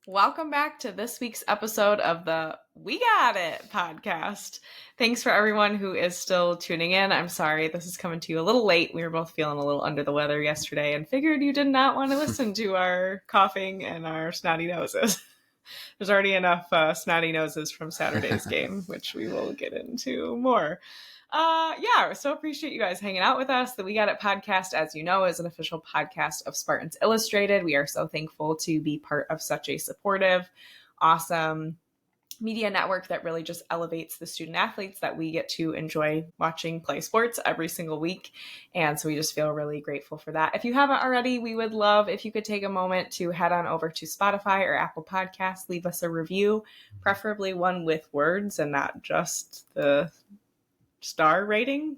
Welcome back to this week's episode of the We Got It podcast. Thanks for everyone who is still tuning in. I'm sorry this is coming to you a little late. We were both feeling a little under the weather yesterday and figured you did not want to listen to our coughing and our snotty noses. There's already enough snotty noses from Saturday's game, which we will get into more. So appreciate you guys hanging out with us. The We Got It podcast, as you know, is an official podcast of Spartans Illustrated. We are so thankful to be part of such a supportive, awesome media network that really just elevates the student athletes that we get to enjoy watching play sports every single week. And so we just feel really grateful for that. If you haven't already, we would love if you could take a moment to head on over to Spotify or Apple Podcasts, leave us a review, preferably one with words and not just the star rating.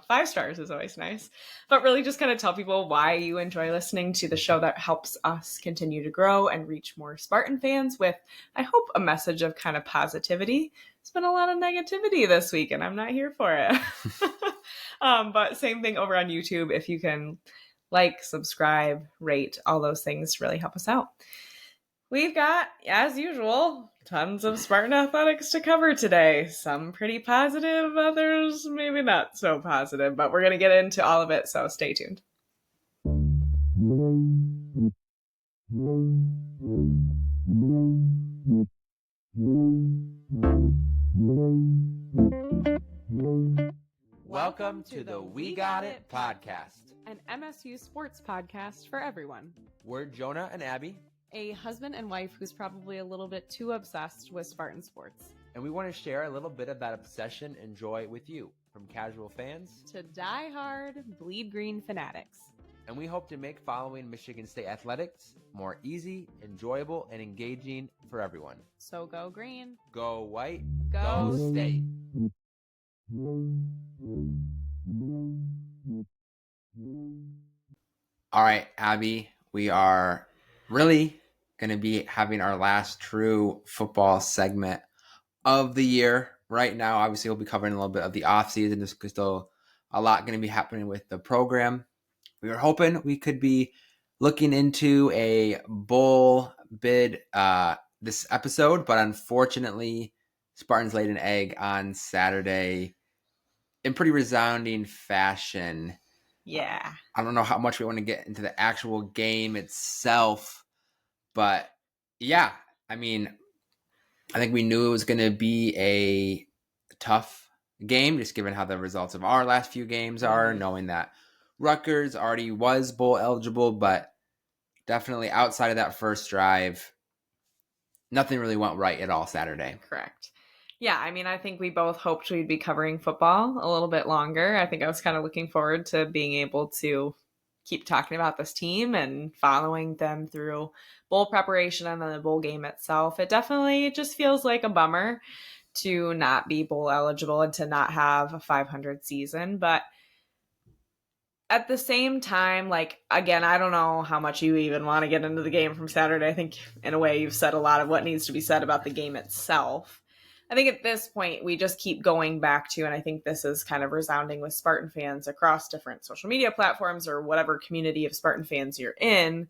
5 stars is always nice, but really just kind of tell people why you enjoy listening to the show. That helps us continue to grow and reach more Spartan fans with, I hope, a message of kind of positivity. There's been a lot of negativity this week and I'm not here for it. But same thing over on YouTube. If you can like, subscribe, rate, all those things really help us out. We've got, as usual, tons of Spartan athletics to cover today. Some pretty positive, others maybe not so positive, but we're going to get into all of it, so stay tuned. Welcome to the We Got It podcast, an MSU sports podcast for everyone. We're Jonah and Abby, a husband and wife who's probably a little bit too obsessed with Spartan sports. And we want to share a little bit of that obsession and joy with you, from casual fans to die-hard, bleed green fanatics. And we hope to make following Michigan State athletics more easy, enjoyable, and engaging for everyone. So go green. Go white. Go state. All right, Abby, we are really going to be having our last true football segment of the year. Right now, obviously, we'll be covering a little bit of the offseason. There's still a lot going to be happening with the program. We were hoping we could be looking into a bowl bid this episode, but unfortunately, Spartans laid an egg on Saturday in pretty resounding fashion. Yeah. I don't know how much we want to get into the actual game itself, but yeah, I mean, I think we knew it was going to be a tough game, just given how the results of our last few games are, knowing that Rutgers already was bowl eligible, but definitely outside of that first drive, nothing really went right at all Saturday. Correct. Yeah, I mean, I think we both hoped we'd be covering football a little bit longer. I think I was kind of looking forward to being able to keep talking about this team and following them through bowl preparation and then the bowl game itself. It definitely just feels like a bummer to not be bowl eligible and to not have a 500 season. But at the same time, like, again, I don't know how much you even want to get into the game from Saturday. I think in a way you've said a lot of what needs to be said about the game itself. I think at this point, we just keep going back to, and I think this is kind of resounding with Spartan fans across different social media platforms or whatever community of Spartan fans you're in,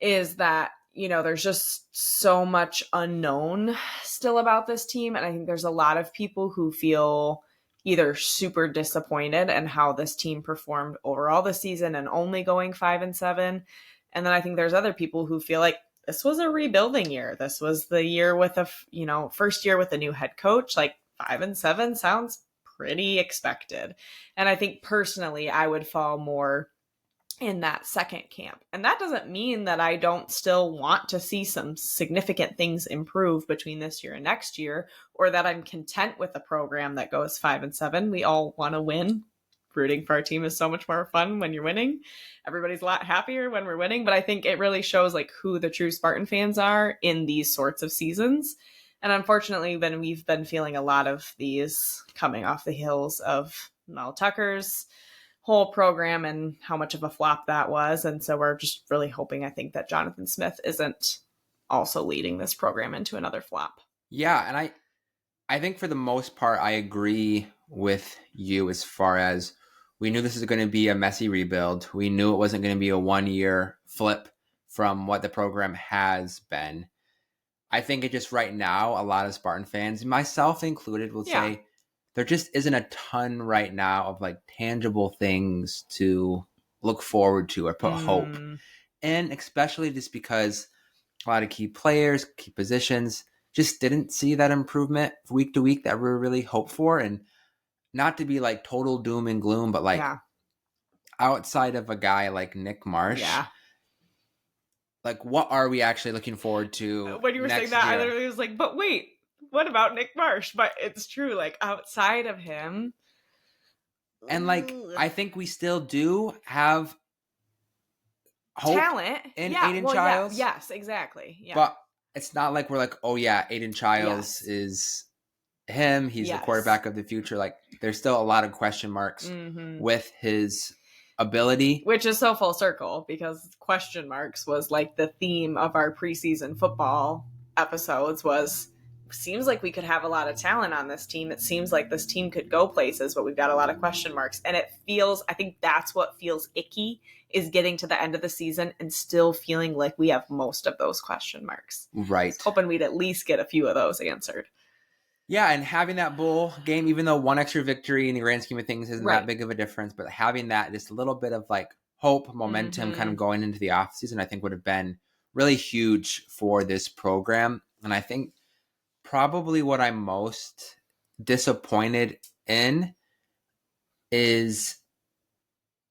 is that, there's just so much unknown still about this team. And I think there's a lot of people who feel either super disappointed in how this team performed overall this season and only going 5-7. And then I think there's other people who feel like this was a rebuilding year. This was the year with first year with a new head coach. Like 5-7 sounds pretty expected. And I think personally, I would fall more in that second camp. And that doesn't mean that I don't still want to see some significant things improve between this year and next year, or that I'm content with a program that goes 5-7. We all want to win. Rooting for our team is so much more fun when you're winning. Everybody's a lot happier when we're winning, but I think it really shows like who the true Spartan fans are in these sorts of seasons. And unfortunately, we've been feeling a lot of these coming off the heels of Mel Tucker's whole program and how much of a flop that was. And so we're just really hoping, I think, that Jonathan Smith isn't also leading this program into another flop. Yeah, and I think for the most part, I agree with you as far as we knew this is going to be a messy rebuild. We knew it wasn't going to be a one-year flip from what the program has been. I think it just right now, a lot of Spartan fans, myself included, will Yeah. say there just isn't a ton right now of like tangible things to look forward to or put hope in, especially just because a lot of key players, key positions just didn't see that improvement week to week that we really hoped for. And not to be like total doom and gloom, but like Yeah. outside of a guy like Nick Marsh, Yeah. like what are we actually looking forward to When you were saying next that, I year? literally was like, but wait, what about Nick Marsh? But it's true, like outside of him. And like I think we still do have hope Talent. in Yeah. Aiden Well, yeah. Childs, Yes, exactly. Yeah. but it's not like we're like, oh yeah, Aiden Childs Yes. is him. He's the Yes. quarterback of the future. Like there's still a lot of question marks Mm-hmm. with his ability. Which is so full circle because question marks was like the theme of our preseason football episodes was seems like we could have a lot of talent on this team. It seems like this team could go places, but we've got a lot of question marks. And it feels, I think that's what feels icky is getting to the end of the season and still feeling like we have most of those question marks. Right. Hoping we'd at least get a few of those answered. Yeah, and having that bowl game, even though one extra victory in the grand scheme of things isn't that big of a difference, but having that just a little bit of like hope, momentum kind of going into the offseason, I think would have been really huge for this program. And I think probably what I'm most disappointed in is,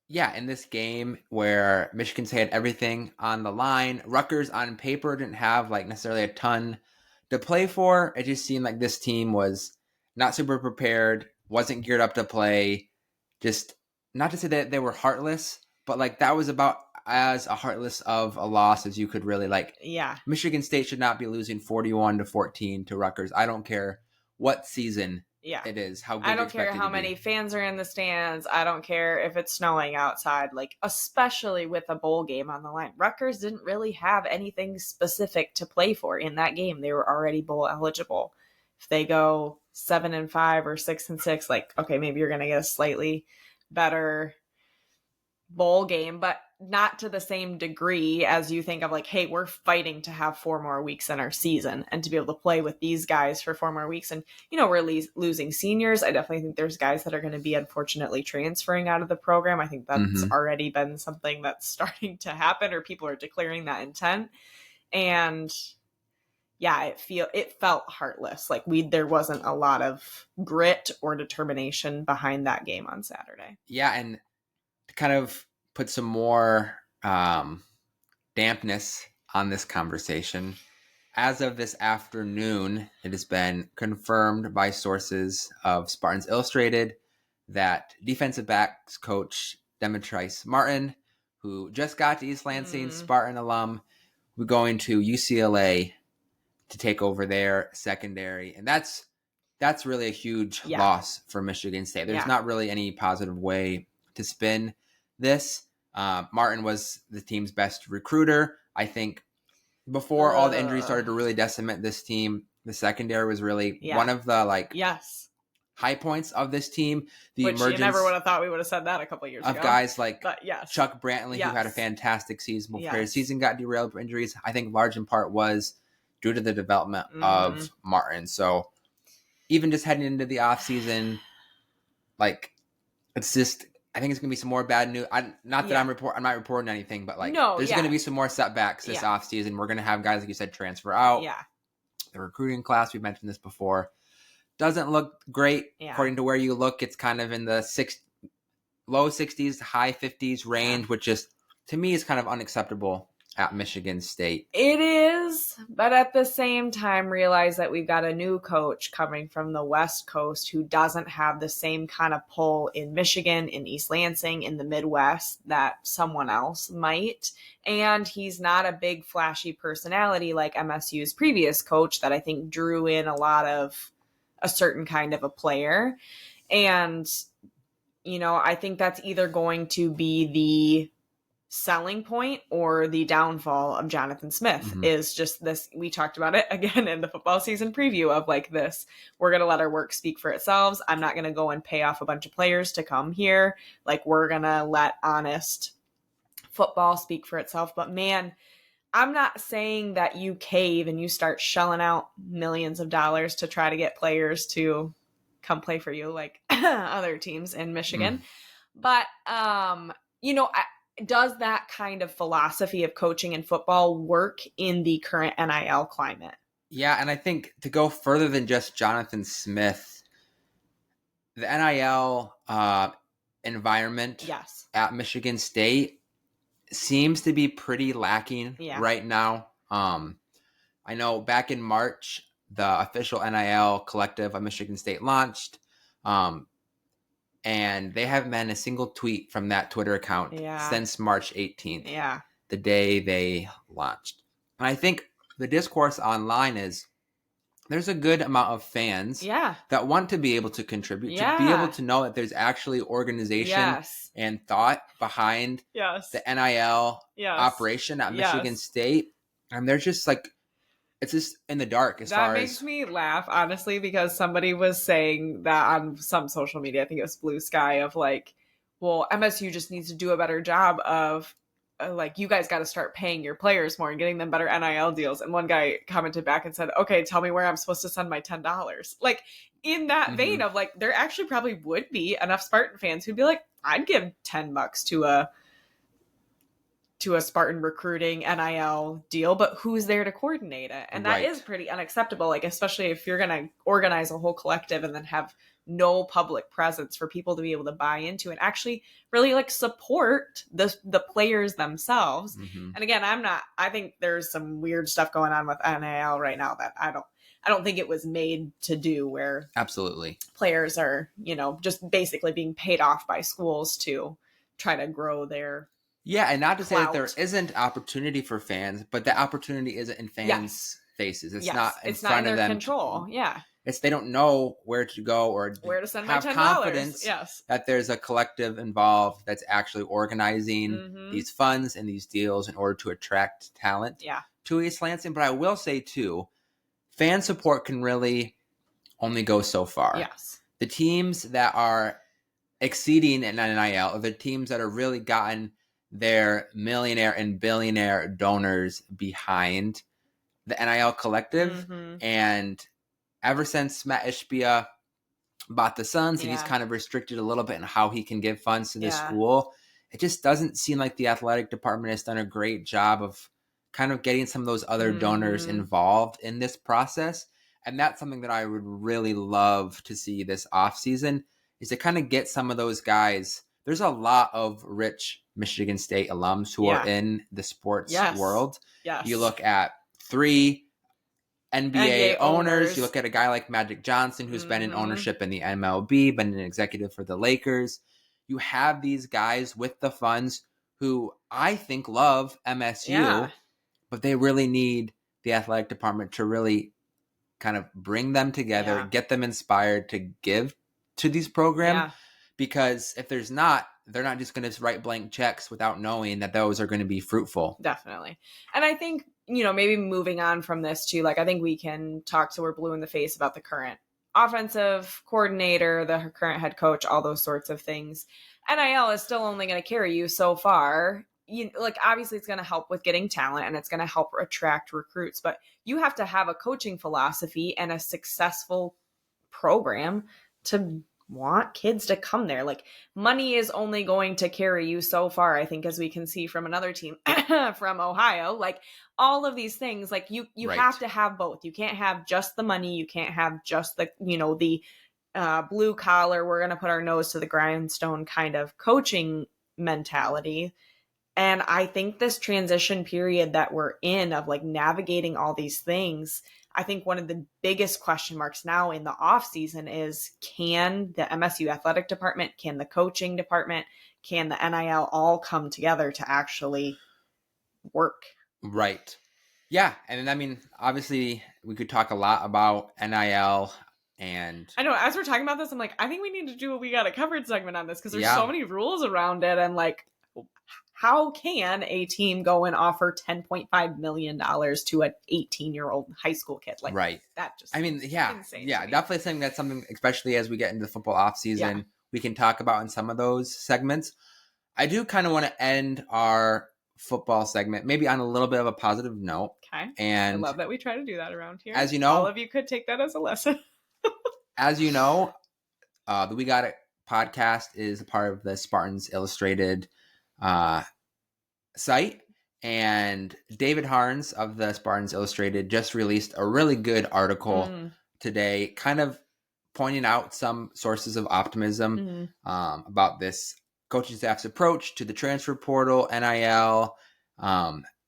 in this game where Michigan State had everything on the line. Rutgers on paper didn't have like necessarily a ton to play for. It just seemed like this team was not super prepared, wasn't geared up to play. Just not to say that they were heartless, but like that was about as a heartless of a loss as you could really like. Yeah. Michigan State should not be losing 41-14 to Rutgers. I don't care what season it is. How good I don't care how many fans are in the stands. I don't care if it's snowing outside. Like, especially with a bowl game on the line. Rutgers didn't really have anything specific to play for in that game. They were already bowl eligible. If they go 7-5 or 6-6, like, okay, maybe you're gonna get a slightly better bowl game, but not to the same degree as you think of like, hey, we're fighting to have 4 more weeks in our season and to be able to play with these guys for 4 more weeks. And, you know, we're losing seniors. I definitely think there's guys that are going to be unfortunately transferring out of the program. I think that's already been something that's starting to happen or people are declaring that intent. And yeah, it felt heartless. Like there wasn't a lot of grit or determination behind that game on Saturday. Yeah. And to kind of put some more dampness on this conversation, as of this afternoon, it has been confirmed by sources of Spartans Illustrated that defensive backs coach Demetrice Martin, who just got to East Lansing, Spartan alum, will going to UCLA to take over their secondary. And that's really a huge loss for Michigan State. There's not really any positive way to spin this. Martin was the team's best recruiter. I think before all the injuries started to really decimate this team, the secondary was really one of the high points of this team. Which emergence, you never would have thought we would have said that a couple years ago. Of guys like Chuck Brantley, who had a fantastic season before his season got derailed for injuries. I think large in part was due to the development of Martin. So even just heading into the offseason, like it's just, I think it's going to be some more bad news. I'm not reporting anything, but like there's going to be some more setbacks this offseason. We're going to have guys, like you said, transfer out. Yeah. The recruiting class, we mentioned this before, doesn't look great. According to where you look, it's kind of in the low 60s, high 50s range, which just, to me, is kind of unacceptable at Michigan State. It is, but at the same time, realize that we've got a new coach coming from the West Coast who doesn't have the same kind of pull in Michigan, in East Lansing, in the Midwest that someone else might. And he's not a big flashy personality like MSU's previous coach that I think drew in a lot of a certain kind of a player. And, you know, I think that's either going to be the selling point or the downfall of Jonathan Smith is just this. We talked about it again in the football season preview of like this, we're going to let our work speak for itself. I'm not going to go and pay off a bunch of players to come here. Like we're going to let honest football speak for itself. But man, I'm not saying that you cave and you start shelling out millions of dollars to try to get players to come play for you like other teams in Michigan. But, does that kind of philosophy of coaching in football work in the current NIL climate? Yeah, and I think to go further than just Jonathan Smith, the NIL environment Yes. at Michigan State seems to be pretty lacking Yeah. right now. I know back in March, the official NIL collective of Michigan State launched, and they haven't been a single tweet from that Twitter account since March 18th, the day they launched. And I think the discourse online is there's a good amount of fans that want to be able to contribute, to be able to know that there's actually organization and thought behind the NIL operation at Michigan State. And they're just like, it's just in the dark as far as... That makes me laugh, honestly, because somebody was saying that on some social media, I think it was Blue Sky, of like, well, MSU just needs to do a better job of like, you guys got to start paying your players more and getting them better NIL deals. And one guy commented back and said, okay, tell me where I'm supposed to send my $10. Like, in that vein of like, there actually probably would be enough Spartan fans who'd be like, I'd give $10 to a Spartan recruiting NIL deal, but who's there to coordinate it? And that is pretty unacceptable. Like, especially if you're going to organize a whole collective and then have no public presence for people to be able to buy into and actually really like support the players themselves. And again, I think there's some weird stuff going on with NIL right now that I don't think it was made to do, where absolutely players are, just basically being paid off by schools to try to grow their... Yeah, and not to say that there isn't opportunity for fans, but the opportunity isn't in fans' faces. It's not in front of them. Control. They don't know where to go or where to send have my $10. Confidence that there's a collective involved that's actually organizing these funds and these deals in order to attract talent to East Lansing. But I will say, too, fan support can really only go so far. The teams that are exceeding in NIL are the teams that are really gotten their millionaire and billionaire donors behind the NIL collective. And ever since Matt Ishbia bought the Suns and he's kind of restricted a little bit in how he can give funds to the school, it just doesn't seem like the athletic department has done a great job of kind of getting some of those other donors involved in this process. And that's something that I would really love to see this offseason, is to kind of get some of those guys. There's a lot of rich Michigan State alums who are in the sports world. You look at 3 NBA owners. You look at a guy like Magic Johnson, who's been in ownership in the MLB, been an executive for the Lakers. You have these guys with the funds who I think love MSU, but they really need the athletic department to really kind of bring them together, get them inspired to give to these programs. Because if there's not, they're not just going to write blank checks without knowing that those are going to be fruitful. Definitely. And I think, maybe moving on from this too, like, I think we can talk till we're blue in the face about the current offensive coordinator, the current head coach, all those sorts of things. NIL is still only going to carry you so far. Obviously it's going to help with getting talent and it's going to help attract recruits, but you have to have a coaching philosophy and a successful program to want kids to come there. Like, money is only going to carry you so far, I think, as we can see from another team from Ohio. Like, all of these things, like, you have to have both. You can't have just the money. You can't have just the, the blue collar, we're going to put our nose to the grindstone kind of coaching mentality. And I think this transition period that we're in of like navigating all these things, I think one of the biggest question marks now in the off season is, can the MSU athletic department, can the coaching department, can the NIL all come together to actually work? Right. Yeah. And I mean, obviously we could talk a lot about NIL, and I know as we're talking about this, I'm like, I think we need to do a We Got It Covered segment on this, because there's so many rules around it. And like, how can a team go and offer $10.5 million to an 18-year-old high school kid? Like, that just, insane. Definitely saying that's something, especially as we get into the football off season, we can talk about in some of those segments. I do kind of want to end our football segment, maybe on a little bit of a positive note. Okay. And I love that we try to do that around here. as you know, all of you could take that as a lesson. as you know, the We Got It podcast is a part of the Spartans Illustrated site. And David Harns of the Spartans Illustrated just released a really good article today, kind of pointing out some sources of optimism about this coaching staff's approach to the transfer portal, NIL,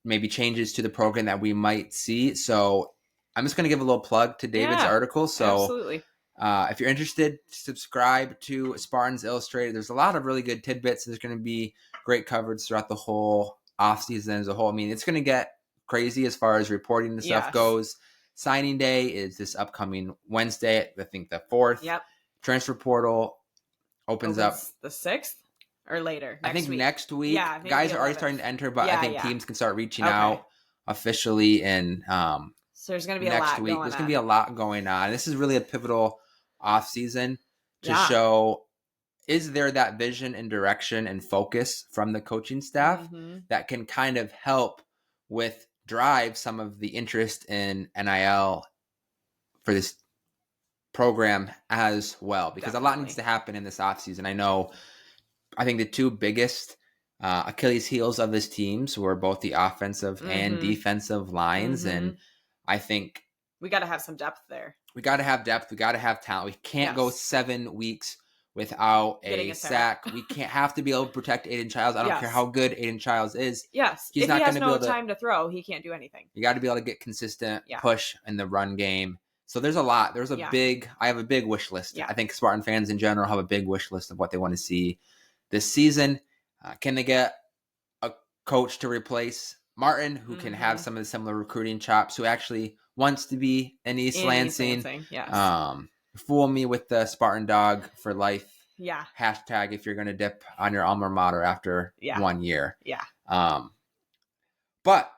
maybe changes to the program that we might see. So I'm just going to give a little plug to David's article. So absolutely. If you're interested, subscribe to Spartans Illustrated. There's a lot of really good tidbits. There's going to be great coverage throughout the whole offseason as a whole. I mean, it's going to get crazy as far as reporting and stuff goes. Signing day is this upcoming Wednesday, I think the 4th. Yep. Transfer portal opens up the 6th or later. I think next week. Yeah, guys are already starting to enter, but I think teams can start reaching out officially in so there's going to be next week. There's going to be a lot going on. This is really a pivotal off season to show, is there that vision and direction and focus from the coaching staff that can kind of help with drive some of the interest in NIL for this program as well, because a lot needs to happen in this offseason. I think the two biggest Achilles heels of this teams were both the offensive and defensive lines. And I think we got to have some depth there. We got to have depth. We got to have talent. We can't go 7 weeks without a sack. We can't have to be able to protect Aiden Childs. I don't care how good Aiden Childs is. Yes. He's if not he has going to no be able time to throw, he can't do anything. You got to be able to get consistent push in the run game. So there's a lot. There's a I have a big wish list. Yeah. I think Spartan fans in general have a big wish list of what they want to see this season. Can they get a coach to replace Martin, who can have some of the similar recruiting chops, who actually wants to be in East Lansing? Yes. Fool me with the Spartan dog for life. Yeah. Hashtag if you're going to dip on your alma mater after 1 year. Yeah. But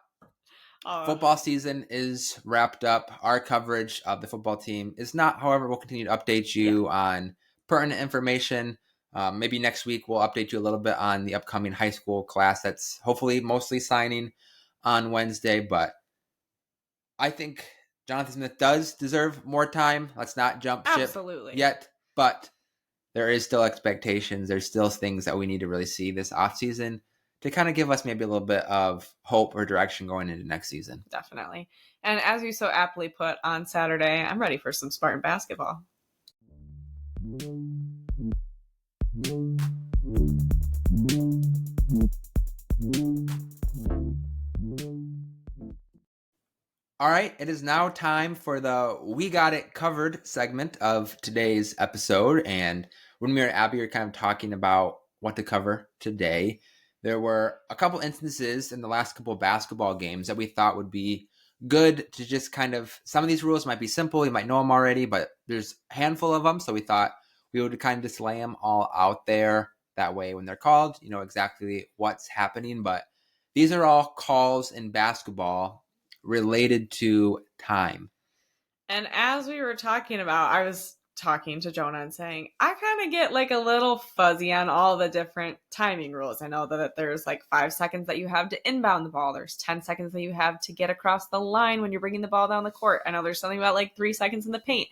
football season is wrapped up. Our coverage of the football team is not. However, we'll continue to update you on pertinent information. Maybe next week we'll update you a little bit on the upcoming high school class that's hopefully mostly signing on Wednesday. But I think Jonathan Smith does deserve more time. Let's not jump ship yet. But there is still expectations. There's still things that we need to really see this offseason to kind of give us maybe a little bit of hope or direction going into next season. Definitely. And as you so aptly put on Saturday, I'm ready for some Spartan basketball. All right, it is now time for the We Got It Covered segment of today's episode. And when me and Abby are kind of talking about what to cover today, there were a couple instances in the last couple of basketball games that we thought would be good to just kind of, some of these rules might be simple, you might know them already, but there's a handful of them. So we thought we would kind of just lay them all out there. That way, when they're called, you know exactly what's happening. But these are all calls in basketball related to time. And as we were talking about, I was talking to Jonah and saying, I kind of get like a little fuzzy on all the different timing rules. I know that there's like 5 seconds that you have to inbound the ball. There's 10 seconds that you have to get across the line when you're bringing the ball down the court. I know there's something about like 3 seconds in the paint.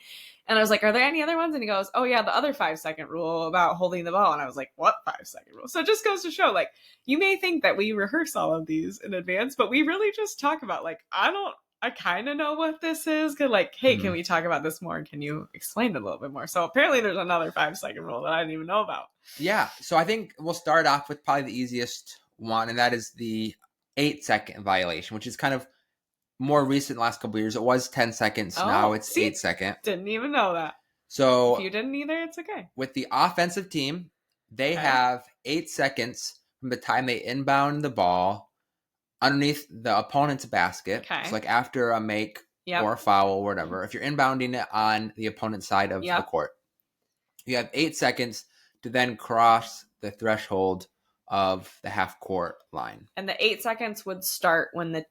And I was like, are there any other ones? And he goes, oh yeah, the other 5 second rule about holding the ball. And I was like, what 5 second rule? So it just goes to show, like, you may think that we rehearse all of these in advance, but we really just talk about, like, I kind of know what this is. Cause like, hey, can we talk about this more? Can you explain it a little bit more? So apparently there's another 5 second rule that I didn't even know about. Yeah. So I think we'll start off with probably the easiest one. And that is the 8 second violation, which is kind of more recent last couple of years. It was 10 seconds. Now it's 8 seconds. Didn't even know that. So if you didn't either, it's okay. With the offensive team, they have 8 seconds from the time they inbound the ball underneath the opponent's basket. Okay. So like after a make or a foul or whatever, if you're inbounding it on the opponent's side of the court, you have 8 seconds to then cross the threshold of the half court line. And the 8 seconds would start when the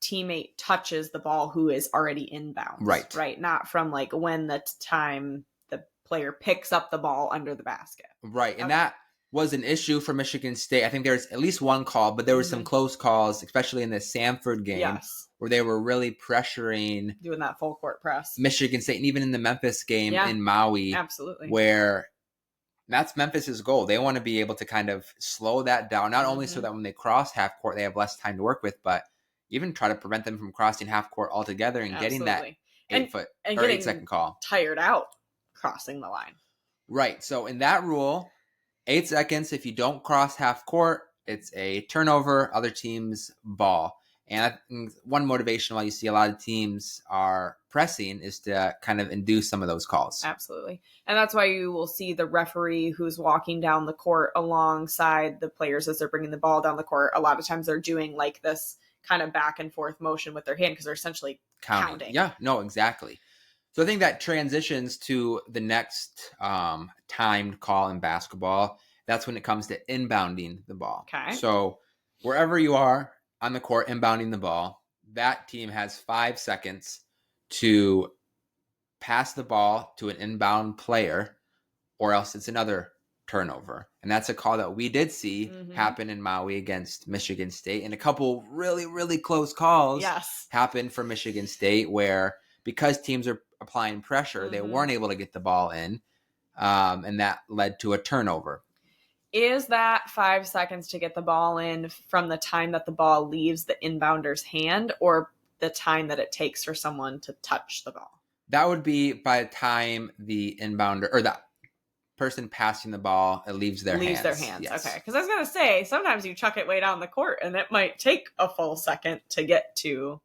teammate touches the ball who is already inbound. Right. Not from like when the time the player picks up the ball under the basket. Right. And that was an issue for Michigan State. I think there's at least one call, but there were some close calls, especially in the Samford game, Yes. where they were really pressuring Doing that full court press. Michigan State, and even in the Memphis game Yeah, in Maui, absolutely. where that's Memphis's goal. They want to be able to kind of slow that down, not only so that when they cross half court, they have less time to work with, but even try to prevent them from crossing half court altogether and getting that and 8-second call. Tired out crossing the line. Right. So in that rule, 8 seconds, if you don't cross half court, it's a turnover, other team's ball. And I think one motivation why you see a lot of teams are pressing is to kind of induce some of those calls. Absolutely. And that's why you will see the referee who's walking down the court alongside the players as they're bringing the ball down the court. A lot of times they're doing like this kind of back and forth motion with their hand because they're essentially counting. Yeah, no, exactly. So I think that transitions to the next timed call in basketball. That's when it comes to inbounding the ball. Okay. So wherever you are on the court inbounding the ball, that team has 5 seconds to pass the ball to an inbound player, or else it's another turnover. And that's a call that we did see happen in Maui against Michigan State. And a couple really, really close calls happened for Michigan State where, because teams are applying pressure, they weren't able to get the ball in. And that led to a turnover. Is that 5 seconds to get the ball in from the time that the ball leaves the inbounder's hand, or the time that it takes for someone to touch the ball? That would be by the time the inbounder or the person passing the ball, it leaves their hands. Yes. Okay. Because I was going to say, sometimes you chuck it way down the court and it might take a full second to get to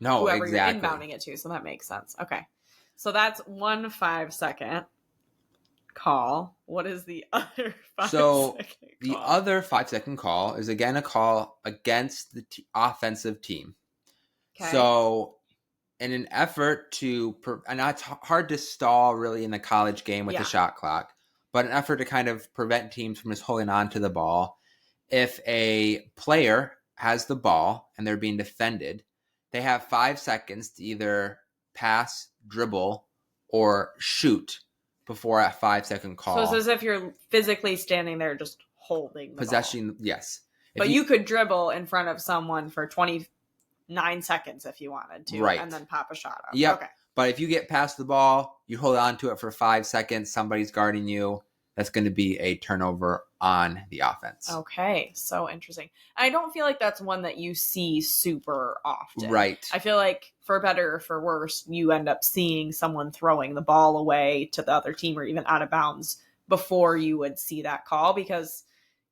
whoever you're inbounding it to. So that makes sense. Okay. So that's 1 5-second call. What is the other 5-second call? The other 5-second call is again a call against the offensive team. Okay. So in an effort to, and it's hard to stall really in the college game with the shot clock, but an effort to kind of prevent teams from just holding on to the ball. If a player has the ball and they're being defended, they have 5 seconds to either pass, dribble, or shoot before a 5-second call. So it's as if you're physically standing there just holding the possession ball. Yes. But you could dribble in front of someone for 29 seconds if you wanted to, and then pop a shot up. Yep. Okay. But if you get past the ball, you hold on to it for 5 seconds, somebody's guarding you, that's going to be a turnover on the offense. Okay, so interesting. I don't feel like that's one that you see super often. Right. I feel like for better or for worse, you end up seeing someone throwing the ball away to the other team or even out of bounds before you would see that call, because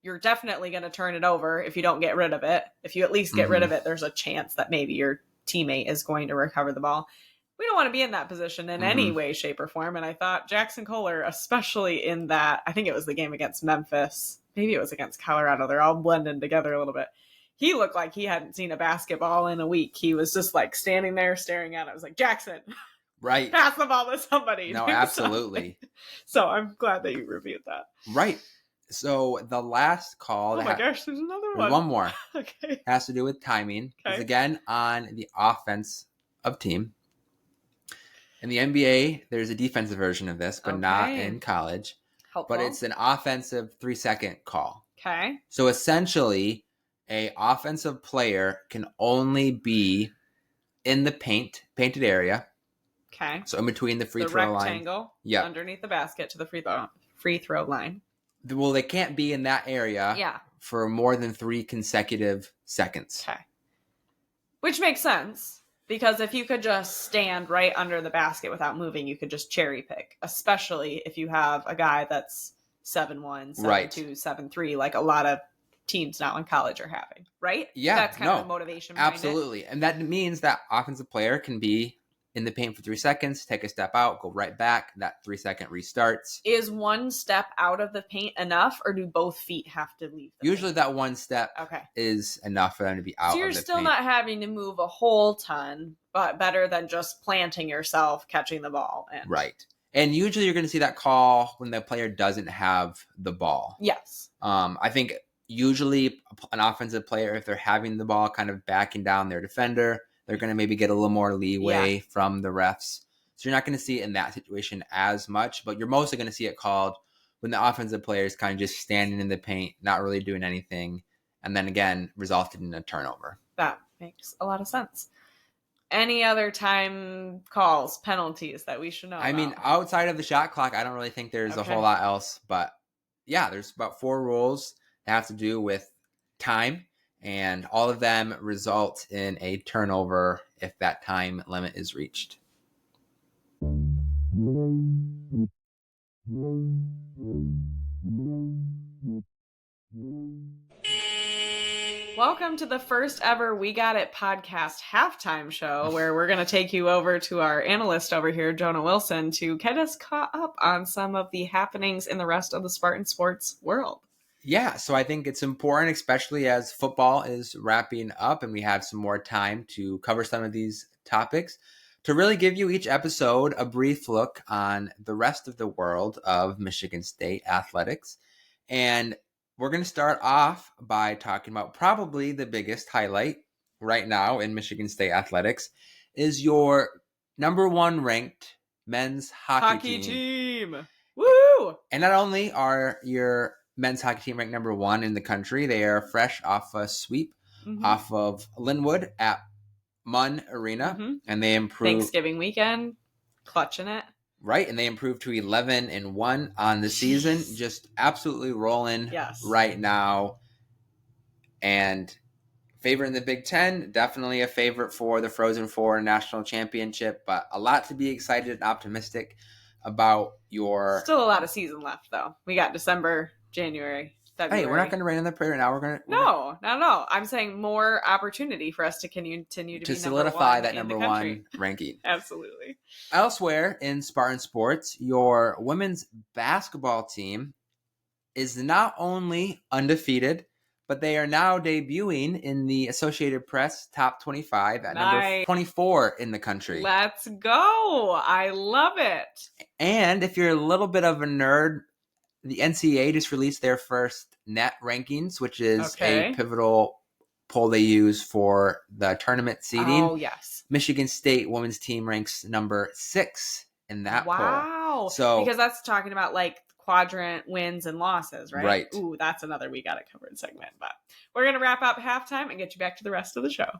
you're definitely going to turn it over if you don't get rid of it. If you at least get rid of it, there's a chance that maybe your teammate is going to recover the ball. We don't want to be in that position in any way, shape, or form. And I thought Jackson Kohler, especially in that, I think it was the game against Memphis. Maybe it was against Colorado. They're all blending together a little bit. He looked like he hadn't seen a basketball in a week. He was just like standing there staring at it. I was like, Jackson, right, pass the ball to somebody. No, absolutely. So I'm glad that you reviewed that. Right. So the last call. Oh my gosh, there's another one. One more. Okay. Has to do with timing. Okay. It's again on the offense of team. In the NBA, there's a defensive version of this, but not in college. Helpful. But it's an offensive 3-second call. Okay. So essentially, a offensive player can only be in the painted area. Okay. So in between the free throw line. The rectangle underneath the basket to the free throw line. Well, they can't be in that area for more than 3 consecutive seconds. Okay. Which makes sense. Because if you could just stand right under the basket without moving, you could just cherry pick, especially if you have a guy that's 7'1", 7'2", 7'3", like a lot of teams now in college are having, right? Yeah, that's kind of the motivation behind absolutely. And that means that offensive player can be in the paint for 3 seconds, take a step out, go right back. That 3-second restarts. Is one step out of the paint enough, or do both feet have to leave the Usually paint? That one step is enough for them to be out of the paint. So you're still not having to move a whole ton, but better than just planting yourself, catching the ball. Right. And usually you're going to see that call when the player doesn't have the ball. Yes. I think usually an offensive player, if they're having the ball kind of backing down their defender, they're going to maybe get a little more leeway from the refs. So you're not going to see it in that situation as much, but you're mostly going to see it called when the offensive players kind of just standing in the paint, not really doing anything, and then again resulted in a turnover. That makes a lot of sense. Any other time calls, penalties that we should know I mean, about? outside of the shot clock, I don't really think there's a whole lot else. But yeah, there's about 4 rules that have to do with time, and all of them result in a turnover if that time limit is reached. Welcome to the first ever We Got It podcast halftime show, where we're going to take you over to our analyst over here, Jonah Wilson, to get us caught up on some of the happenings in the rest of the Spartan sports world. Yeah, so I think it's important, especially as football is wrapping up and we have some more time to cover some of these topics, to really give you each episode a brief look on the rest of the world of Michigan State athletics. And we're going to start off by talking about probably the biggest highlight right now in Michigan State athletics is your number 1 ranked men's hockey team. Woo! And not only are your men's hockey team ranked number 1 in the country, they are fresh off a sweep off of Linwood at Munn Arena, and they improved Thanksgiving weekend, clutching it. Right, and they improved to 11-1 on the season, just absolutely rolling right now. And favorite in the Big Ten, definitely a favorite for the Frozen Four national championship, but a lot to be excited and optimistic about your... Still a lot of season left, though. We got December, January, February. Hey, we're not going to rain on the parade right now. We're going to... No, not at all. I'm saying more opportunity for us to continue to be solidify that number 1 ranking. Absolutely. Elsewhere in Spartan sports, your women's basketball team is not only undefeated, but they are now debuting in the Associated Press Top 25 at number 24 in the country. Let's go. I love it. And if you're a little bit of a nerd, the NCAA just released their first net rankings, which is a pivotal poll they use for the tournament seeding. Oh, yes. Michigan State women's team ranks number 6 in that poll. Wow. So, because that's talking about like quadrant wins and losses, right? Right. Ooh, that's another We Got It Covered segment. But we're going to wrap up halftime and get you back to the rest of the show.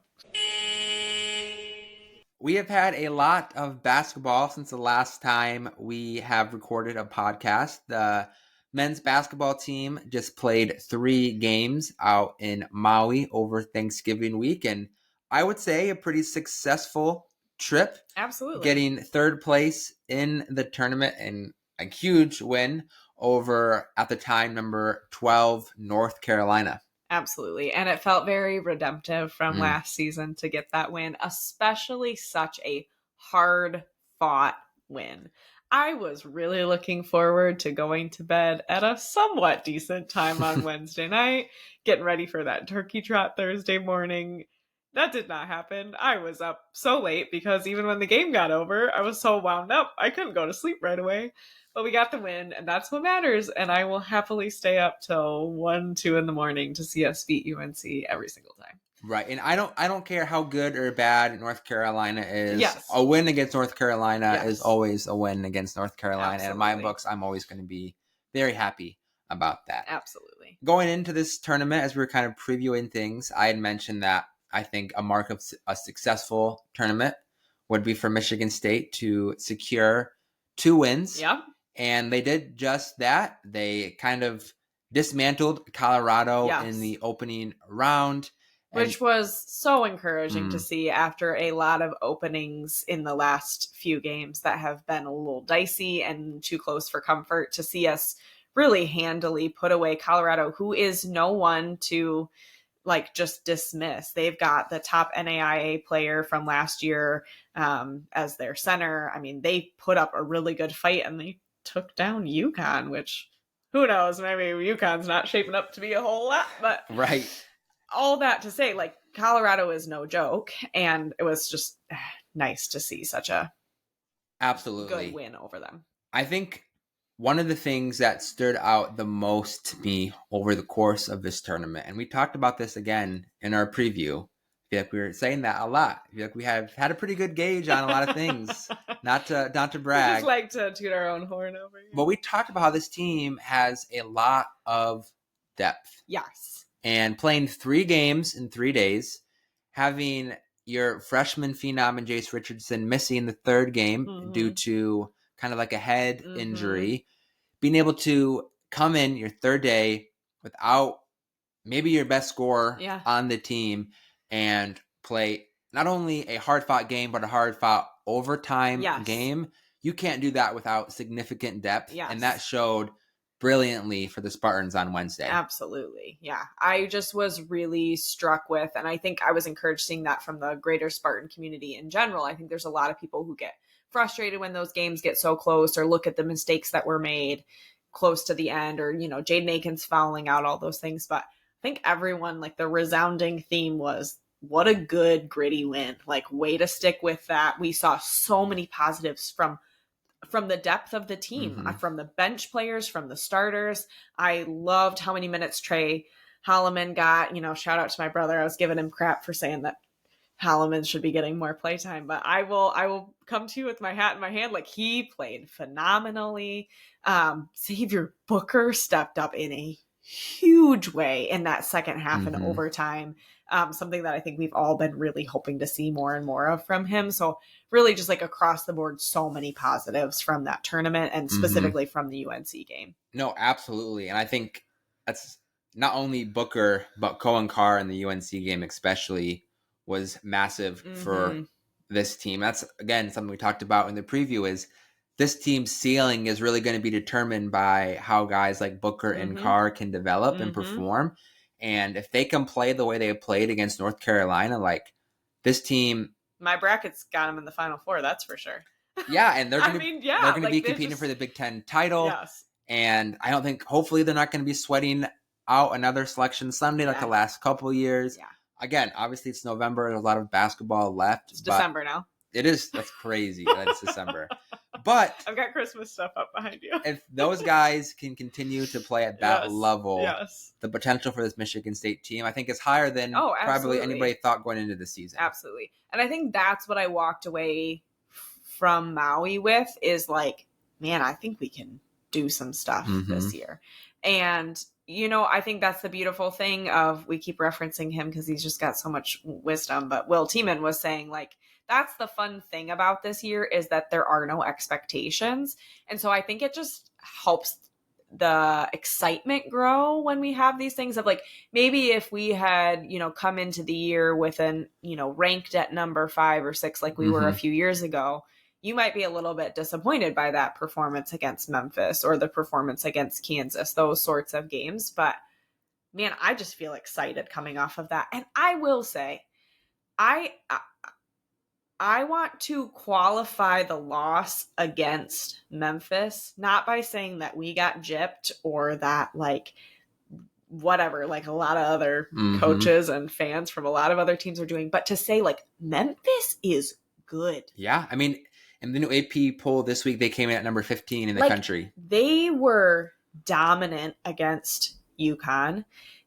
We have had a lot of basketball since the last time we have recorded a podcast. The men's basketball team just played 3 games out in Maui over Thanksgiving week, and I would say a pretty successful trip. Absolutely. Getting 3rd place in the tournament and a huge win over, at the time, number 12, North Carolina. Absolutely. And it felt very redemptive from last season to get that win, especially such a hard-fought win. I was really looking forward to going to bed at a somewhat decent time on Wednesday night, getting ready for that turkey trot Thursday morning. That did not happen. I was up so late because even when the game got over, I was so wound up, I couldn't go to sleep right away. But we got the win, and that's what matters. And I will happily stay up till 1, 2 in the morning to see us beat UNC every single time. Right, and I don't care how good or bad North Carolina is. Yes. A win against North Carolina is always a win against North Carolina. Absolutely. And in my books, I'm always going to be very happy about that. Absolutely. Going into this tournament, as we were kind of previewing things, I had mentioned that I think a mark of a successful tournament would be for Michigan State to secure 2 wins. Yep. And they did just that. They kind of dismantled Colorado in the opening round. Which was so encouraging to see after a lot of openings in the last few games that have been a little dicey and too close for comfort, to see us really handily put away Colorado, who is no one to like just dismiss. They've got the top NAIA player from last year as their center. I mean, they put up a really good fight and they took down UConn, which who knows, maybe UConn's not shaping up to be a whole lot, but right. All that to say, like, Colorado is no joke, and it was just nice to see such a good win over them. I think one of the things that stood out the most to me over the course of this tournament, and we talked about this again in our preview, I feel like we were saying that a lot. I feel like we have had a pretty good gauge on a lot of things, not to We brag. just like to toot our own horn over here. But we talked about how this team has a lot of depth. Yes. And playing 3 games in 3 days, having your freshman phenom and Jace Richardson missing the 3rd game due to kind of like a head injury, being able to come in your 3rd day without maybe your best scorer on the team and play not only a hard-fought game, but a hard-fought overtime game. You can't do that without significant depth. And that showed brilliantly for the Spartans on Wednesday. Absolutely. Yeah. I just was really struck with, and I think I was encouraged seeing that from the greater Spartan community in general. I think there's a lot of people who get frustrated when those games get so close or look at the mistakes that were made close to the end or, Jaden Akins fouling out, all those things. But I think everyone, like the resounding theme was, what a good gritty win. Like, way to stick with that. We saw so many positives from the depth of the team, from the bench players, from the starters. I loved how many minutes Trey Holloman got. Shout out to my brother. I was giving him crap for saying that Holloman should be getting more playtime, but I will come to you with my hat in my hand. Like, he played phenomenally. Xavier Booker stepped up in a huge way in that second half and overtime. Something that I think we've all been really hoping to see more and more of from him. So really just like across the board, so many positives from that tournament and specifically from the UNC game. No, absolutely. And I think that's not only Booker, but Cohen Carr in the UNC game especially was massive for this team. That's, again, something we talked about in the preview is this team's ceiling is really going to be determined by how guys like Booker and Carr can develop and perform. And if they can play the way they played against North Carolina, like this team, my brackets got them in the Final Four, that's for sure. Yeah, and they're going to be competing for the Big Ten title. Yes. And I don't think, hopefully, they're not going to be sweating out another selection Sunday like the last couple of years. Yeah. Again, obviously it's November. There's a lot of basketball left. It's December now. It is. That's crazy that it's December. But I've got Christmas stuff up behind you. If those guys can continue to play at that level, the potential for this Michigan State team, I think, is higher than probably anybody thought going into the season. Absolutely. And I think that's what I walked away from Maui with is like, man, I think we can do some stuff this year. And, I think that's the beautiful thing of, we keep referencing him because he's just got so much wisdom, but Will Tiemann was saying, like, that's the fun thing about this year is that there are no expectations. And so I think it just helps the excitement grow when we have these things of like, maybe if we had, come into the year with an, ranked at number 5 or 6, like we were a few years ago, you might be a little bit disappointed by that performance against Memphis or the performance against Kansas, those sorts of games. But man, I just feel excited coming off of that. And I will say, I want to qualify the loss against Memphis, not by saying that we got gypped or that like whatever, like a lot of other coaches and fans from a lot of other teams are doing, but to say like Memphis is good. Yeah. I mean, in the new AP poll this week, they came in at number 15 in the country. They were dominant against UConn.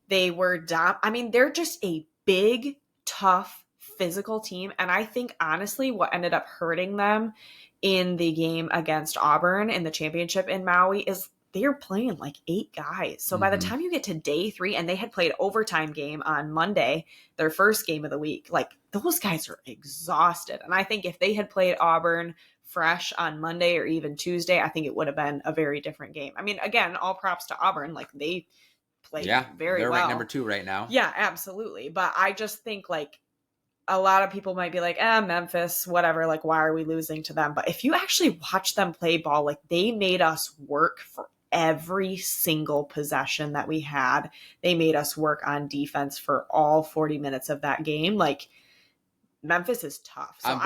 They were they're just a big, tough, physical team. And I think honestly what ended up hurting them in the game against Auburn in the championship in Maui is they're playing like 8 guys. So by the time you get to day 3, and they had played overtime game on Monday, their first game of the week, like those guys are exhausted. And I think if they had played Auburn fresh on Monday or even Tuesday, I think it would have been a very different game. I mean, again, all props to Auburn. Like they played very well. They're ranked number 2 right now. Yeah, absolutely. But I just think like a lot of people might be like, Memphis, whatever, like, why are we losing to them? But if you actually watch them play ball, like they made us work for every single possession that we had. They made us work on defense for all 40 minutes of that game. Like Memphis is tough. So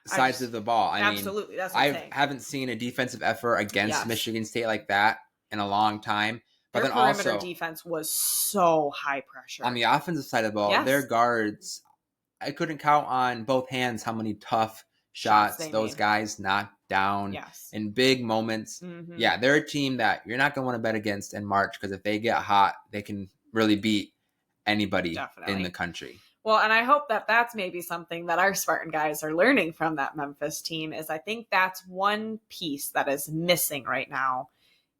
sides of the ball. I absolutely. mean, that's what I'm saying. haven't seen a defensive effort against Michigan State like that in a long time. But their then perimeter also defense was so high pressure. On the offensive side of the ball, their guards, I couldn't count on both hands how many tough shots those guys knocked down in big moments. Yeah, they're a team that you're not going to want to bet against in March because if they get hot, they can really beat anybody in the country. Well, and I hope that that's maybe something that our Spartan guys are learning from that Memphis team is I think that's one piece that is missing right now.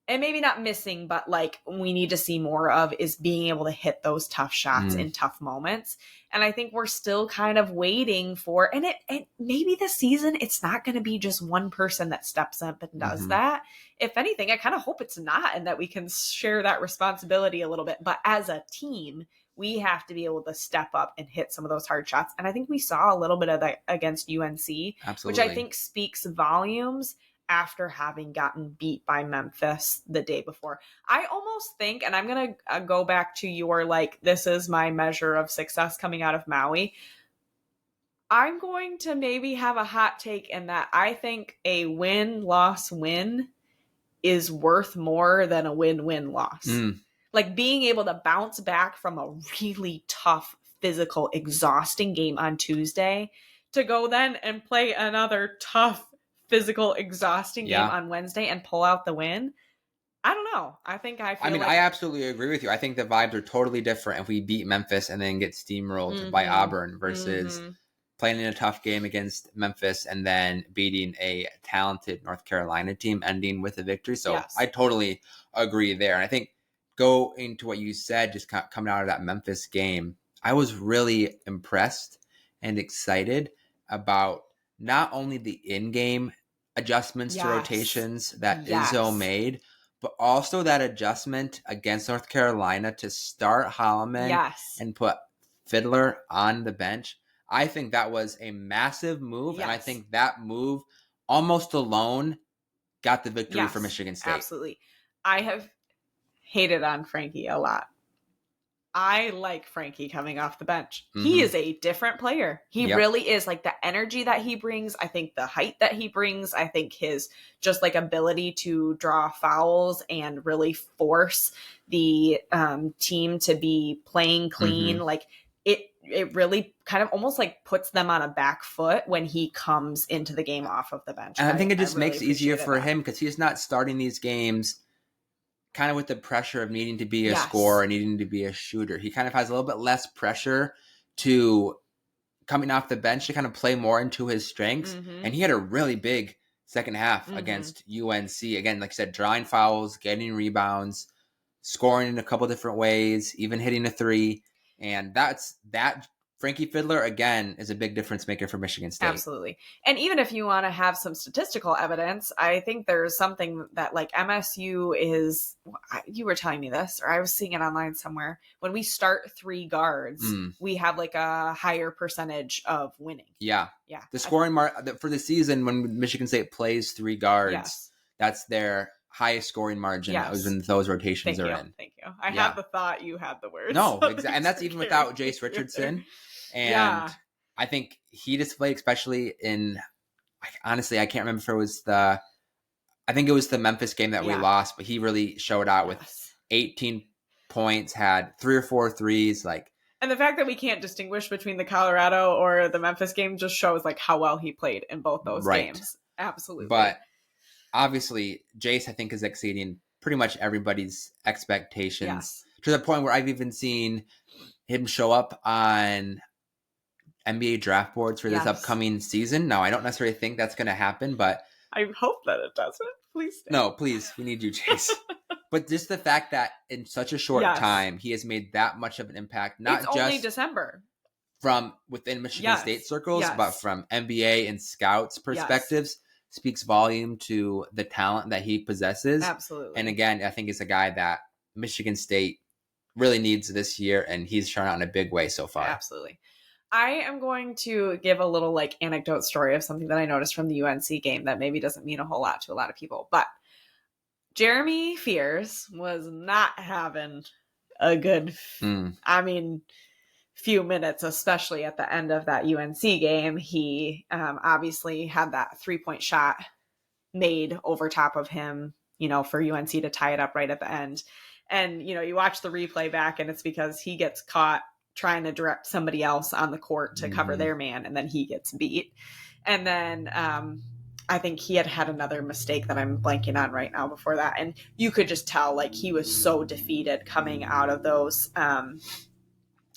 And maybe not missing, but like we need to see more of is being able to hit those tough shots in tough moments. And I think we're still kind of waiting for, and it maybe this season, it's not going to be just one person that steps up and does that. If anything, I kind of hope it's not, and that we can share that responsibility a little bit. But as a team, we have to be able to step up and hit some of those hard shots. And I think we saw a little bit of that against UNC, which I think speaks volumes after having gotten beat by Memphis the day before. I almost think, and I'm going to go back to your, like, this is my measure of success coming out of Maui. I'm going to maybe have a hot take in that I think a win-loss-win is worth more than a win-win-loss. Like being able to bounce back from a really tough, physical, exhausting game on Tuesday to go then and play another tough, physical, exhausting game on Wednesday and pull out the win. I don't know. I absolutely agree with you. I think the vibes are totally different if we beat Memphis and then get steamrolled by Auburn versus playing in a tough game against Memphis and then beating a talented North Carolina team, ending with a victory. So I totally agree there. And I think go into what you said, just coming out of that Memphis game, I was really impressed and excited about not only the in-game adjustments to rotations that Izzo made, but also that adjustment against North Carolina to start Holloman and put Fiddler on the bench. I think that was a massive move, and I think that move almost alone got the victory for Michigan State. Absolutely. I have hated on Frankie a lot. I like Frankie coming off the bench. He is a different player. He really is. Like the energy that he brings, I think the height that he brings, I think his just like ability to draw fouls and really force the team to be playing clean. Like it really kind of almost like puts them on a back foot when he comes into the game off of the bench. And I think it just makes it easier for him because he's not starting these games kind of with the pressure of needing to be a scorer, needing to be a shooter. He kind of has a little bit less pressure to coming off the bench to kind of play more into his strengths. And he had a really big second half against UNC. Again, like I said, drawing fouls, getting rebounds, scoring in a couple different ways, even hitting a three. And that Frankie Fiddler, again, is a big difference maker for Michigan State. Absolutely. And even if you want to have some statistical evidence, I think there's something that like MSU is, you were telling me this, or I was seeing it online somewhere. When we start three guards, we have like a higher percentage of winning. Yeah. The scoring for the season when Michigan State plays three guards, that's their highest scoring margin when those rotations are in. Thank you. I had the thought, you had the words. No, exactly. And that's even without Jace Richardson. And I think he displayed, especially in, honestly, I can't remember if it was I think it was the Memphis game that we lost, but he really showed out with 18 points, had 3 or 4 threes. And the fact that we can't distinguish between the Colorado or the Memphis game just shows like how well he played in both those games. Absolutely. But obviously, Jace, I think, is exceeding pretty much everybody's expectations to the point where I've even seen him show up on NBA draft boards for this upcoming season. Now, I don't necessarily think that's going to happen, but I hope that it doesn't. Please stay. No, please. We need you, Chase. But just the fact that in such a short time, he has made that much of an impact, not it's just only December from within Michigan State circles, but from NBA and scouts perspectives, speaks volume to the talent that he possesses. Absolutely. And again, I think it's a guy that Michigan State really needs this year, and he's shown out in a big way so far. Absolutely. I am going to give a little like anecdote story of something that I noticed from the UNC game that maybe doesn't mean a whole lot to a lot of people, but Jeremy Fears was not having a good, few minutes, especially at the end of that UNC game. He obviously had that 3-point shot made over top of him, for UNC to tie it up right at the end. And, you watch the replay back and it's because he gets caught trying to direct somebody else on the court to cover their man, and then he gets beat. And then I think he had another mistake that I'm blanking on right now before that. And you could just tell like he was so defeated coming out of those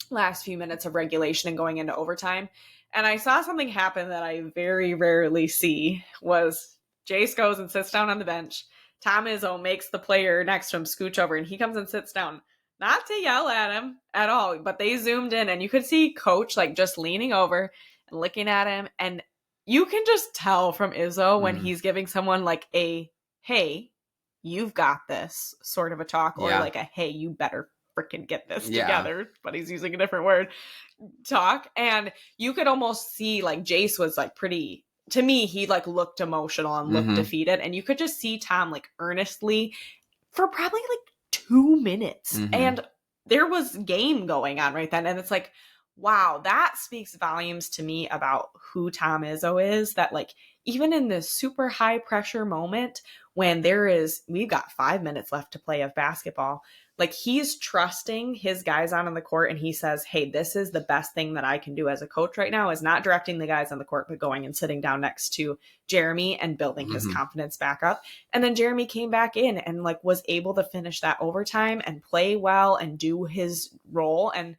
last few minutes of regulation and going into overtime. And I saw something happen that I very rarely see was Jace goes and sits down on the bench. Tom Izzo makes the player next to him scooch over, and he comes and sits down. Not to yell at him at all, but they zoomed in and you could see Coach like just leaning over and looking at him. And you can just tell from Izzo when he's giving someone like a, hey, you've got this sort of a talk, or like a, hey, you better freaking get this together, but he's using a different word, talk. And you could almost see like Jace was like pretty, to me, he like looked emotional and looked defeated. And you could just see Tom like earnestly for probably like 2 minutes. And there was game going on right then. And it's like, wow, that speaks volumes to me about who Tom Izzo is, that like even in this super high pressure moment when we've got 5 minutes left to play of basketball, like he's trusting his guys on the court, and he says, hey, this is the best thing that I can do as a coach right now, is not directing the guys on the court, but going and sitting down next to Jeremy and building his confidence back up. And then Jeremy came back in and like was able to finish that overtime and play well and do his role. And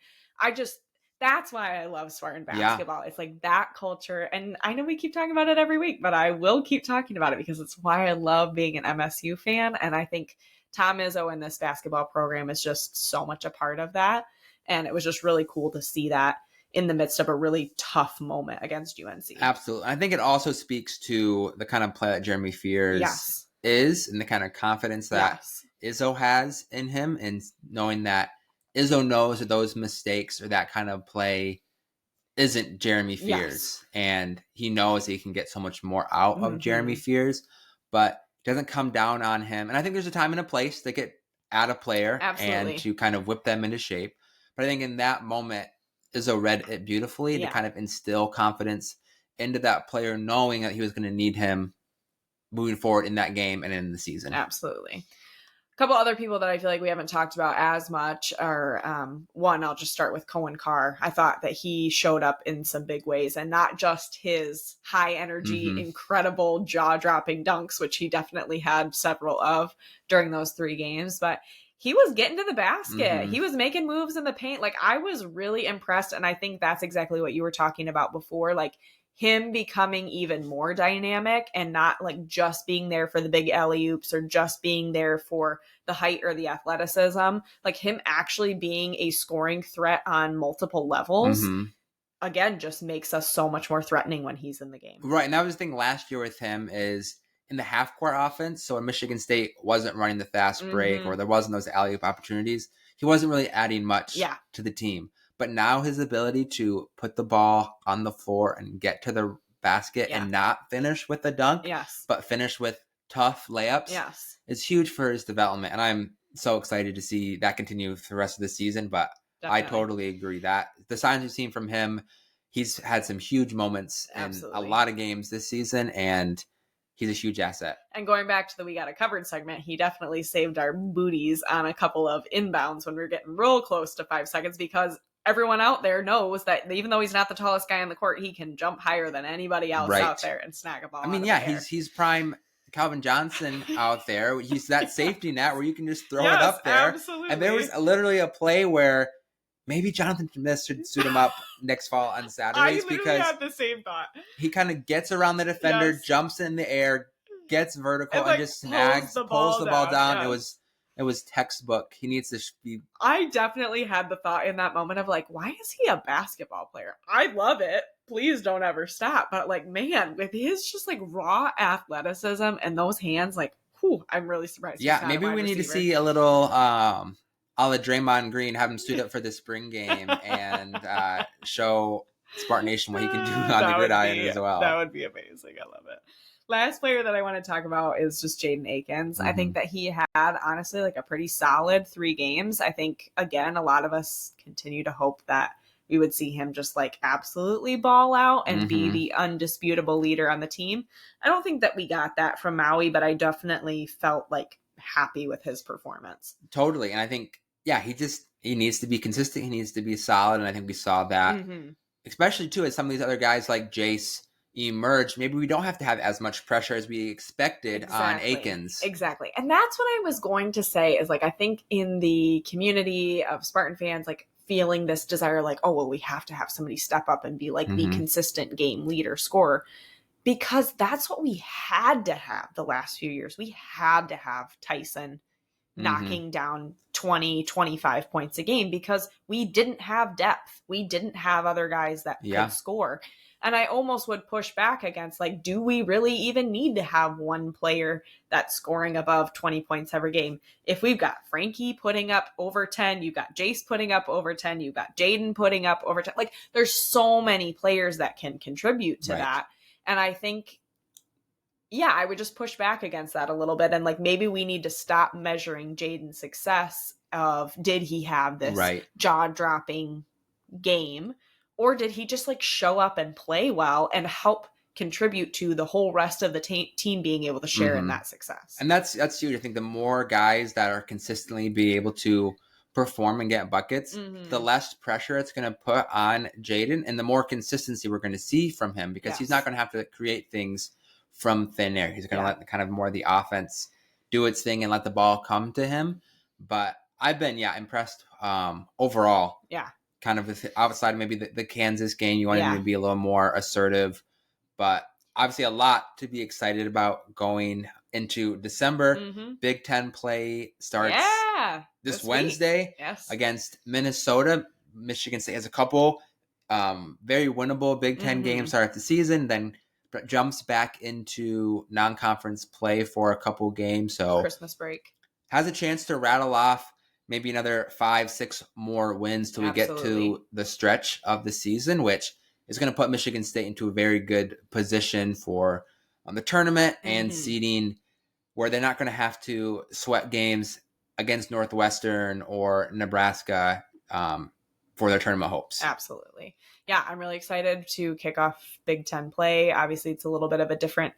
that's why I love Spartan basketball. It's like that culture. And I know we keep talking about it every week, but I will keep talking about it because it's why I love being an MSU fan. And I think Tom Izzo in this basketball program is just so much a part of that. And it was just really cool to see that in the midst of a really tough moment against UNC. Absolutely. I think it also speaks to the kind of play that Jeremy Fears is, and the kind of confidence that Izzo has in him, and knowing that Izzo knows that those mistakes or that kind of play isn't Jeremy Fears. And he knows that he can get so much more out of Jeremy Fears, but doesn't come down on him. And I think there's a time and a place to get at a player and to kind of whip them into shape. But I think in that moment, Izzo read it beautifully to kind of instill confidence into that player, knowing that he was going to need him moving forward in that game and in the season. Absolutely. A couple other people that I feel like we haven't talked about as much are, one, I'll just start with Cohen Carr. I thought that he showed up in some big ways, and not just his high energy, incredible jaw-dropping dunks, which he definitely had several of during those 3 games, but he was getting to the basket. He was making moves in the paint. Like, I was really impressed, and I think that's exactly what you were talking about before. Like, him becoming even more dynamic and not like just being there for the big alley-oops or just being there for the height or the athleticism, like him actually being a scoring threat on multiple levels, again, just makes us so much more threatening when he's in the game. Right. And that was the thing last year with him is in the half-court offense. So when Michigan State wasn't running the fast break or there wasn't those alley-oop opportunities, he wasn't really adding much to the team. But now his ability to put the ball on the floor and get to the basket and not finish with a dunk, but finish with tough layups is huge for his development. And I'm so excited to see that continue for the rest of the season. But I totally agree that the signs we've seen from him, he's had some huge moments in a lot of games this season, and he's a huge asset. And going back to the We Got It Covered segment, he definitely saved our booties on a couple of inbounds when we were getting real close to 5 seconds, because everyone out there knows that even though he's not the tallest guy on the court, he can jump higher than anybody else out there and snag a ball. I mean, he's prime Calvin Johnson out there. He's that safety net where you can just throw it up there. Absolutely. And there was literally a play where maybe Jonathan Smith should suit him up next fall on Saturdays, because had the same thought. He kind of gets around the defender, jumps in the air, gets vertical, and just pulls the ball down. It was textbook. He needs to be. I definitely had the thought in that moment of like, why is he a basketball player? I love it. Please don't ever stop. But like, man, with his just like raw athleticism and those hands, like, whew, I'm really surprised. Yeah, maybe we need to see a little a la Draymond Green, have him suit up for the spring game and show Spartan Nation what he can do on the gridiron as well. That would be amazing. I love it. Last player that I want to talk about is just Jaden Akins. I think that he had, honestly, like a pretty solid 3 games. I think, again, a lot of us continue to hope that we would see him just like absolutely ball out and be the undisputable leader on the team. I don't think that we got that from Maui, but I definitely felt like happy with his performance. Totally. And I think, he needs to be consistent. He needs to be solid. And I think we saw that, especially too, as some of these other guys like Jace emerge. Maybe we don't have to have as much pressure as we expected on Akins. Exactly. And that's what I was going to say is like, I think in the community of Spartan fans, like feeling this desire like, oh, well, we have to have somebody step up and be like the consistent game leader scorer, because that's what we had to have the last few years. We had to have Tyson knocking down 20, 25 points a game because we didn't have depth. We didn't have other guys that could score. And I almost would push back against, like, do we really even need to have one player that's scoring above 20 points every game? If we've got Frankie putting up over 10, you've got Jace putting up over 10, you've got Jaden putting up over 10. Like, there's so many players that can contribute to that. And I think, I would just push back against that a little bit. And like, maybe we need to stop measuring Jaden's success of, did he have this jaw-dropping game, or did he just like show up and play well and help contribute to the whole rest of the team being able to share in that success? And that's huge. I think the more guys that are consistently be able to perform and get buckets, the less pressure it's going to put on Jaden, and the more consistency we're going to see from him, because he's not going to have to create things from thin air. He's going to let kind of more the offense do its thing and let the ball come to him. But I've been, impressed overall. Yeah. Kind of outside maybe the Kansas game, you wanted him to be a little more assertive. But obviously a lot to be excited about going into December. Big Ten play starts this Wednesday against Minnesota. Michigan State has a couple very winnable Big Ten games start the season, then jumps back into non-conference play for a couple games. So Christmas break. Has a chance to rattle off maybe another 5-6 more wins till we get to the stretch of the season, which is going to put Michigan State into a very good position for the tournament and seeding, where they're not going to have to sweat games against Northwestern or Nebraska for their tournament hopes. Absolutely. Yeah, I'm really excited to kick off Big Ten play. Obviously, it's a little bit of a different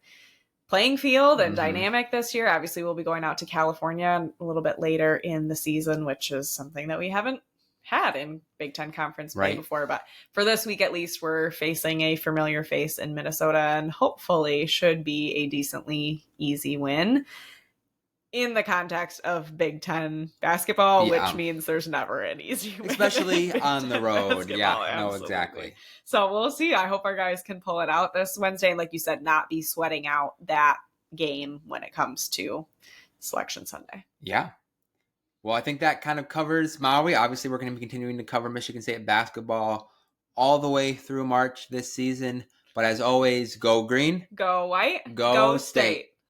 playing field and dynamic this year. Obviously, we'll be going out to California a little bit later in the season, which is something that we haven't had in Big Ten conference play before. But for this week, at least, we're facing a familiar face in Minnesota, and hopefully should be a decently easy win in the context of Big Ten basketball, which means there's never an easy win. Especially on the road. Exactly. So we'll see. I hope our guys can pull it out this Wednesday. And like you said, not be sweating out that game when it comes to Selection Sunday. Yeah. Well, I think that kind of covers Maui. Obviously, we're going to be continuing to cover Michigan State basketball all the way through March this season. But as always, go green. Go white. Go state.